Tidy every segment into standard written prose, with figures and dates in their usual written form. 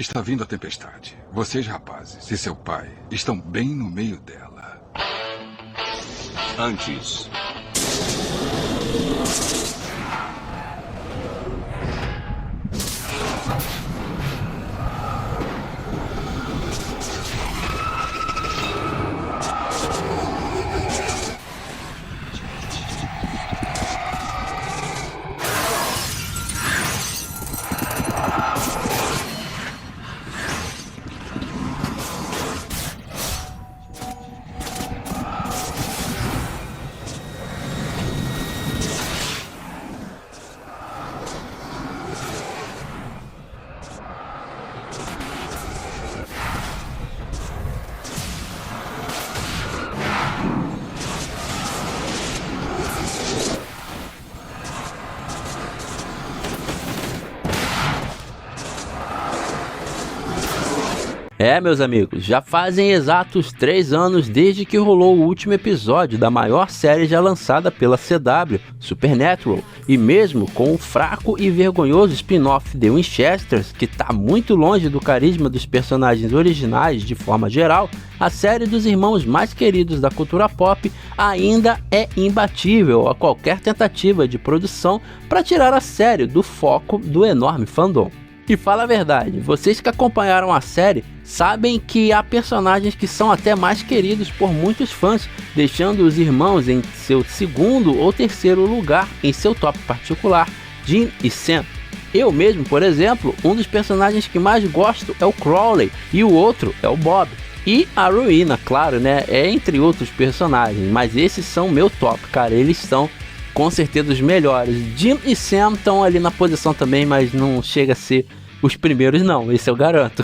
Está vindo a tempestade. Vocês, rapazes, e seu pai estão bem no meio dela. Antes. Meus amigos, já fazem exatos 3 anos desde que rolou o último episódio da maior série já lançada pela CW, Supernatural, e mesmo com o fraco e vergonhoso spin-off The Winchesters, que tá muito longe do carisma dos personagens originais de forma geral, a série dos irmãos mais queridos da cultura pop ainda é imbatível a qualquer tentativa de produção para tirar a série do foco do enorme fandom. E fala a verdade, vocês que acompanharam a série sabem que há personagens que são até mais queridos por muitos fãs, deixando os irmãos em seu segundo ou terceiro lugar em seu top particular, Jim e Sam. Eu mesmo, por exemplo, um dos personagens que mais gosto é o Crowley e o outro é o Bob. E a Rowena, claro, né, é entre outros personagens, mas esses são meu top, cara, eles são com certeza os melhores. Jim e Sam estão ali na posição também, mas não chega a ser os primeiros não, esse eu garanto.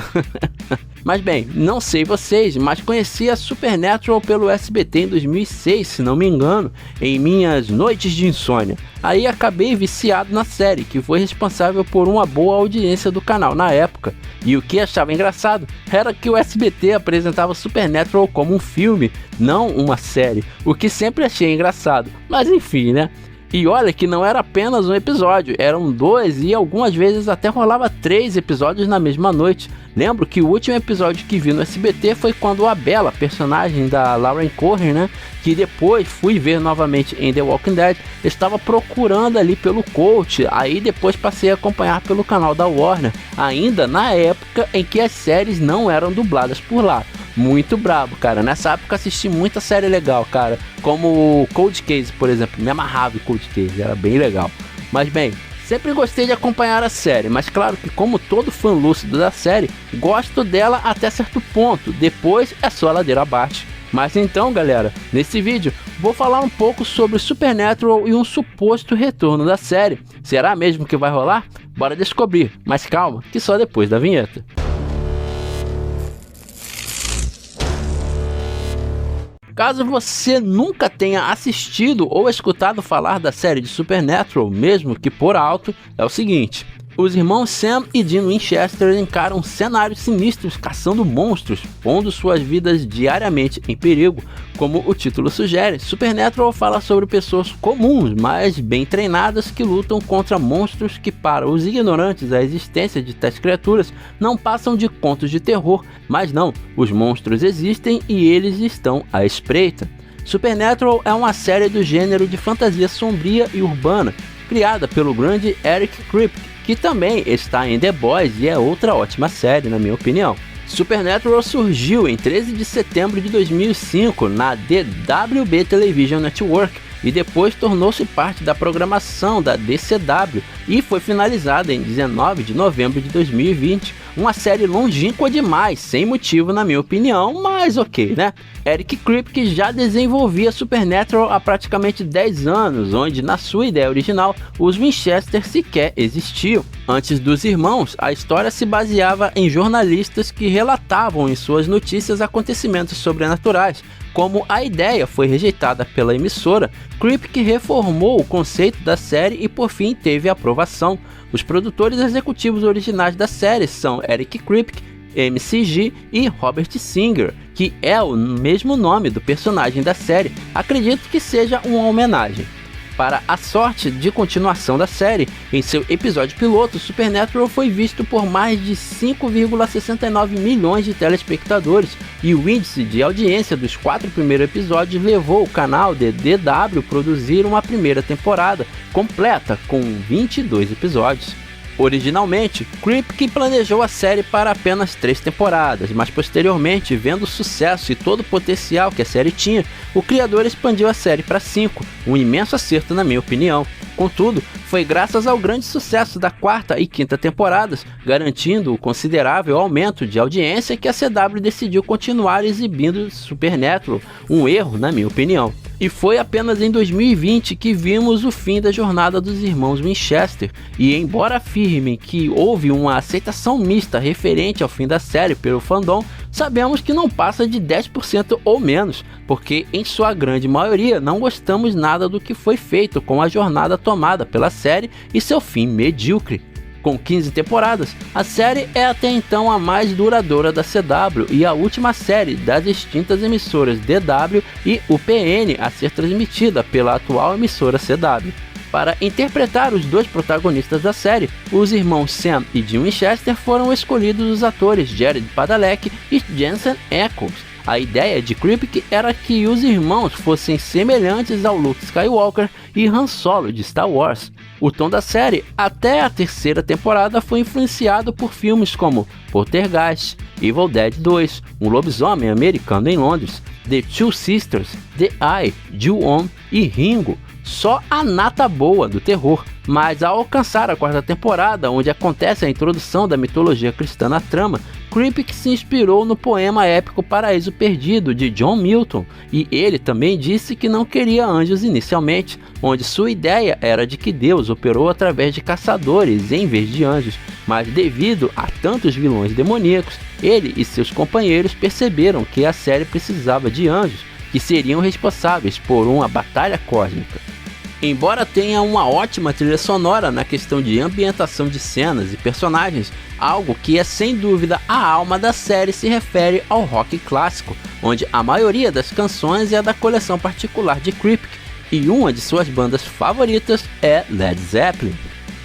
Mas bem, não sei vocês, mas conheci a Supernatural pelo SBT em 2006, se não me engano, em minhas noites de insônia. Aí acabei viciado na série, que foi responsável por uma boa audiência do canal na época. E o que achava engraçado era que o SBT apresentava Supernatural como um filme, não uma série, o que sempre achei engraçado, mas enfim, né? E olha que não era apenas um episódio, eram 2 e algumas vezes até rolava 3 episódios na mesma noite. Lembro que o último episódio que vi no SBT foi quando a Bella, personagem da Lauren Cohan, né, que depois fui ver novamente em The Walking Dead, estava procurando ali pelo coach. Aí depois passei a acompanhar pelo canal da Warner, ainda na época em que as séries não eram dubladas por lá. Muito brabo, cara. Nessa época assisti muita série legal, cara. Como Cold Case, por exemplo. Me amarrava em Cold Case, era bem legal. Mas bem, sempre gostei de acompanhar a série. Mas claro que como todo fã lúcido da série, gosto dela até certo ponto. Depois é só ladeira abaixo. Mas então, galera, nesse vídeo vou falar um pouco sobre Supernatural e um suposto retorno da série. Será mesmo que vai rolar? Bora descobrir. Mas calma, que só depois da vinheta. Caso você nunca tenha assistido ou escutado falar da série de Supernatural, mesmo que por alto, é o seguinte: os irmãos Sam e Dean Winchester encaram cenários sinistros caçando monstros, pondo suas vidas diariamente em perigo. Como o título sugere, Supernatural fala sobre pessoas comuns, mas bem treinadas, que lutam contra monstros que, para os ignorantes da existência de tais criaturas, não passam de contos de terror. Mas não, os monstros existem e eles estão à espreita. Supernatural é uma série do gênero de fantasia sombria e urbana, criada pelo grande Eric Kripke, que também está em The Boys e é outra ótima série, na minha opinião. Supernatural surgiu em 13 de setembro de 2005 na DWB Television Network e depois tornou-se parte da programação da DCW e foi finalizada em 19 de novembro de 2020. Uma série longínqua demais, sem motivo na minha opinião, mas ok, né? Eric Kripke já desenvolvia Supernatural há praticamente 10 anos, onde na sua ideia original os Winchester sequer existiam. Antes dos irmãos, a história se baseava em jornalistas que relatavam em suas notícias acontecimentos sobrenaturais. Como a ideia foi rejeitada pela emissora, Kripke reformou o conceito da série e por fim teve aprovação. Os produtores executivos originais da série são Eric Kripke, MCG e Robert Singer, que é o mesmo nome do personagem da série. Acredito que seja uma homenagem. Para a sorte de continuação da série, em seu episódio piloto, Supernatural foi visto por mais de 5,69 milhões de telespectadores, e o índice de audiência dos 4 primeiros episódios levou o canal de DW a produzir uma primeira temporada completa com 22 episódios. Originalmente, Kripke planejou a série para apenas 3 temporadas, mas posteriormente, vendo o sucesso e todo o potencial que a série tinha, o criador expandiu a série para 5, um imenso acerto na minha opinião. Contudo, foi graças ao grande sucesso da 4ª e 5ª temporadas, garantindo o considerável aumento de audiência, que a CW decidiu continuar exibindo Supernatural, um erro na minha opinião. E foi apenas em 2020 que vimos o fim da jornada dos irmãos Winchester, e embora afirmem que houve uma aceitação mista referente ao fim da série pelo fandom, sabemos que não passa de 10% ou menos, porque em sua grande maioria não gostamos nada do que foi feito com a jornada tomada pela série e seu fim medíocre. Com 15 temporadas, a série é até então a mais duradoura da CW e a última série das extintas emissoras DW e UPN a ser transmitida pela atual emissora CW. Para interpretar os 2 protagonistas da série, os irmãos Sam e Dean Winchester foram escolhidos os atores Jared Padalecki e Jensen Ackles. A ideia de Kripke era que os irmãos fossem semelhantes ao Luke Skywalker e Han Solo de Star Wars. O tom da série, até a 3ª temporada, foi influenciado por filmes como Poltergeist, Evil Dead 2, Um Lobisomem Americano em Londres, The Two Sisters, The Eye, Ju-On e Ringo. Só a nata boa do terror, mas ao alcançar a 4ª temporada, onde acontece a introdução da mitologia cristã na trama, Kripke se inspirou no poema épico Paraíso Perdido de John Milton, e ele também disse que não queria anjos inicialmente, onde sua ideia era de que Deus operou através de caçadores em vez de anjos, mas devido a tantos vilões demoníacos, ele e seus companheiros perceberam que a série precisava de anjos, que seriam responsáveis por uma batalha cósmica. Embora tenha uma ótima trilha sonora na questão de ambientação de cenas e personagens, algo que é sem dúvida a alma da série se refere ao rock clássico, onde a maioria das canções é da coleção particular de Kripke, e uma de suas bandas favoritas é Led Zeppelin.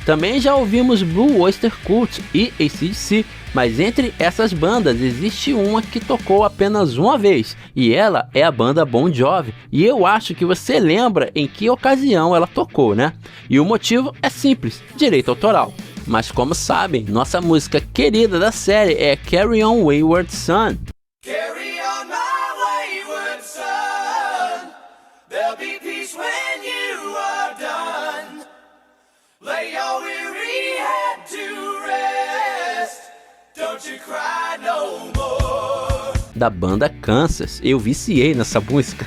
Também já ouvimos Blue Oyster Cult e AC/DC, mas entre essas bandas existe uma que tocou apenas uma vez, e ela é a banda Bon Jovi, e eu acho que você lembra em que ocasião ela tocou, né? E o motivo é simples, direito autoral. Mas como sabem, nossa música querida da série é Carry On Wayward Son. Carry on my wayward son, there'll be peace when you are done. Lay your weary head to rest, don't you cry no more. Da banda Kansas, eu viciei nessa música.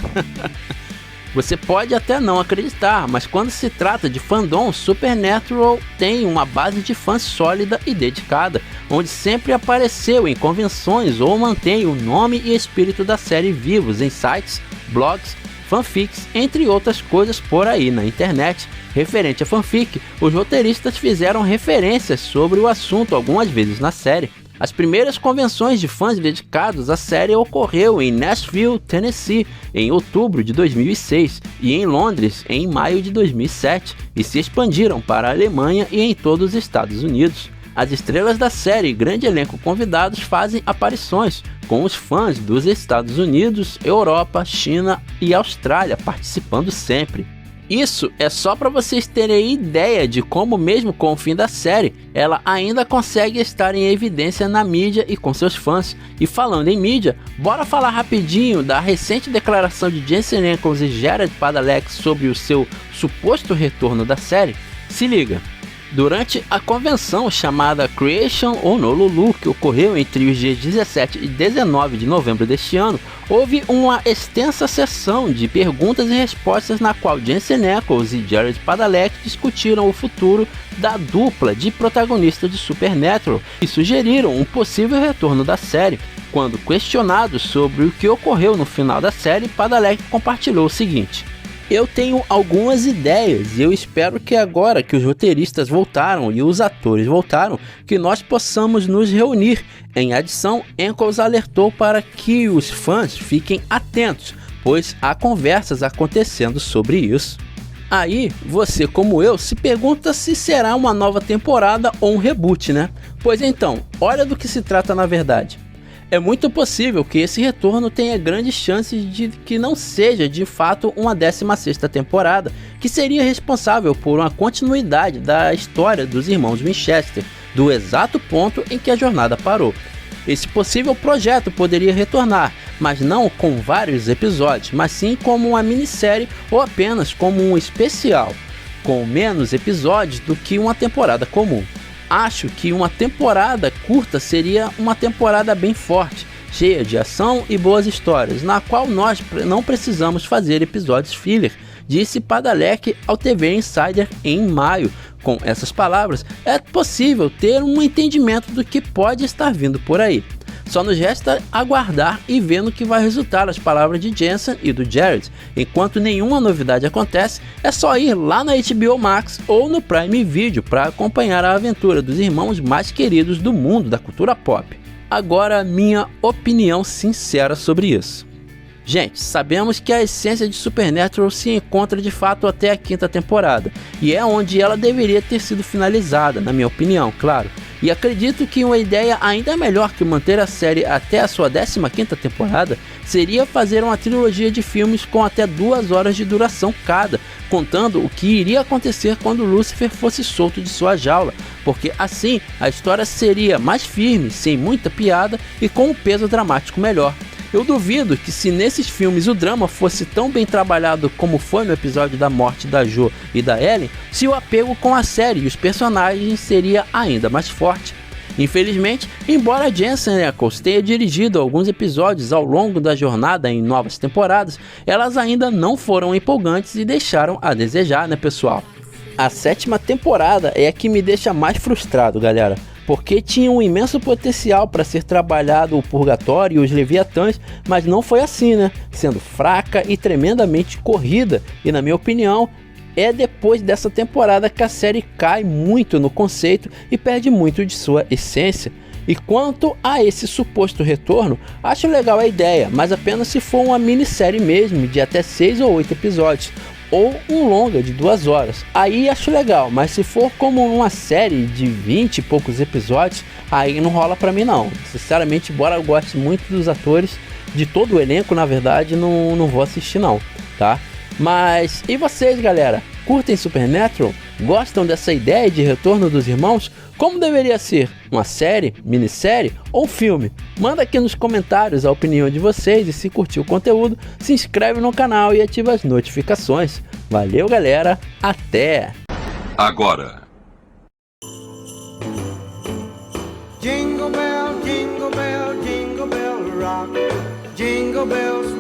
Você pode até não acreditar, mas quando se trata de fandom, Supernatural tem uma base de fãs sólida e dedicada, onde sempre apareceu em convenções ou mantém o nome e espírito da série vivos em sites, blogs, fanfics, entre outras coisas por aí na internet. Referente a fanfic, os roteiristas fizeram referências sobre o assunto algumas vezes na série. As primeiras convenções de fãs dedicados à série ocorreu em Nashville, Tennessee, em outubro de 2006 e em Londres em maio de 2007, e se expandiram para a Alemanha e em todos os Estados Unidos. As estrelas da série e grande elenco convidados fazem aparições, com os fãs dos Estados Unidos, Europa, China e Austrália participando sempre. Isso é só para vocês terem ideia de como, mesmo com o fim da série, ela ainda consegue estar em evidência na mídia e com seus fãs. E falando em mídia, bora falar rapidinho da recente declaração de Jensen Ackles e Jared Padalecki sobre o seu suposto retorno da série? Se liga! Durante a convenção chamada Creation Honolulu, que ocorreu entre os dias 17 e 19 de novembro deste ano, houve uma extensa sessão de perguntas e respostas na qual Jensen Ackles e Jared Padalecki discutiram o futuro da dupla de protagonistas de Supernatural e sugeriram um possível retorno da série. Quando questionado sobre o que ocorreu no final da série, Padalecki compartilhou o seguinte: eu tenho algumas ideias e eu espero que agora que os roteiristas voltaram e os atores voltaram, que nós possamos nos reunir. Em adição, Ackles alertou para que os fãs fiquem atentos, pois há conversas acontecendo sobre isso. Aí, você como eu se pergunta se será uma nova temporada ou um reboot, né? Pois então, olha do que se trata na verdade. É muito possível que esse retorno tenha grandes chances de que não seja de fato uma 16ª temporada, que seria responsável por uma continuidade da história dos irmãos Winchester, do exato ponto em que a jornada parou. Esse possível projeto poderia retornar, mas não com vários episódios, mas sim como uma minissérie ou apenas como um especial, com menos episódios do que uma temporada comum. Acho que uma temporada curta seria uma temporada bem forte, cheia de ação e boas histórias, na qual nós não precisamos fazer episódios filler, disse Padalecki ao TV Insider em maio. Com essas palavras, é possível ter um entendimento do que pode estar vindo por aí. Só nos resta aguardar e ver no que vai resultar as palavras de Jensen e do Jared. Enquanto nenhuma novidade acontece, é só ir lá na HBO Max ou no Prime Video para acompanhar a aventura dos irmãos mais queridos do mundo da cultura pop. Agora, minha opinião sincera sobre isso. Gente, sabemos que a essência de Supernatural se encontra de fato até a 5ª temporada, e é onde ela deveria ter sido finalizada, na minha opinião, claro. E acredito que uma ideia ainda melhor que manter a série até a sua 15ª temporada seria fazer uma trilogia de filmes com até 2 horas de duração cada, contando o que iria acontecer quando Lucifer fosse solto de sua jaula, porque assim a história seria mais firme, sem muita piada e com um peso dramático melhor. Eu duvido que se nesses filmes o drama fosse tão bem trabalhado como foi no episódio da morte da Jo e da Ellen, se o apego com a série e os personagens seria ainda mais forte. Infelizmente, embora Jensen Ackles tenha dirigido alguns episódios ao longo da jornada em novas temporadas, elas ainda não foram empolgantes e deixaram a desejar, né, pessoal? A 7ª temporada é a que me deixa mais frustrado, galera, porque tinha um imenso potencial para ser trabalhado o Purgatório e os Leviatãs, mas não foi assim, né? Sendo fraca e tremendamente corrida, e na minha opinião, é depois dessa temporada que a série cai muito no conceito e perde muito de sua essência. E quanto a esse suposto retorno, acho legal a ideia, mas apenas se for uma minissérie mesmo, de até 6 ou 8 episódios, ou um longa de 2 horas. Aí acho legal, mas se for como uma série de 20 e poucos episódios, aí não rola pra mim não. Sinceramente, embora eu goste muito dos atores, de todo o elenco, na verdade, não vou assistir não, tá? Mas, e vocês, galera? Curtem Supernatural? Gostam dessa ideia de retorno dos irmãos? Como deveria ser? Uma série, minissérie ou filme? Manda aqui nos comentários a opinião de vocês e se curtiu o conteúdo, se inscreve no canal e ativa as notificações. Valeu, galera, até! Agora. Jingle bell, jingle bell, jingle bell rock. Jingle bells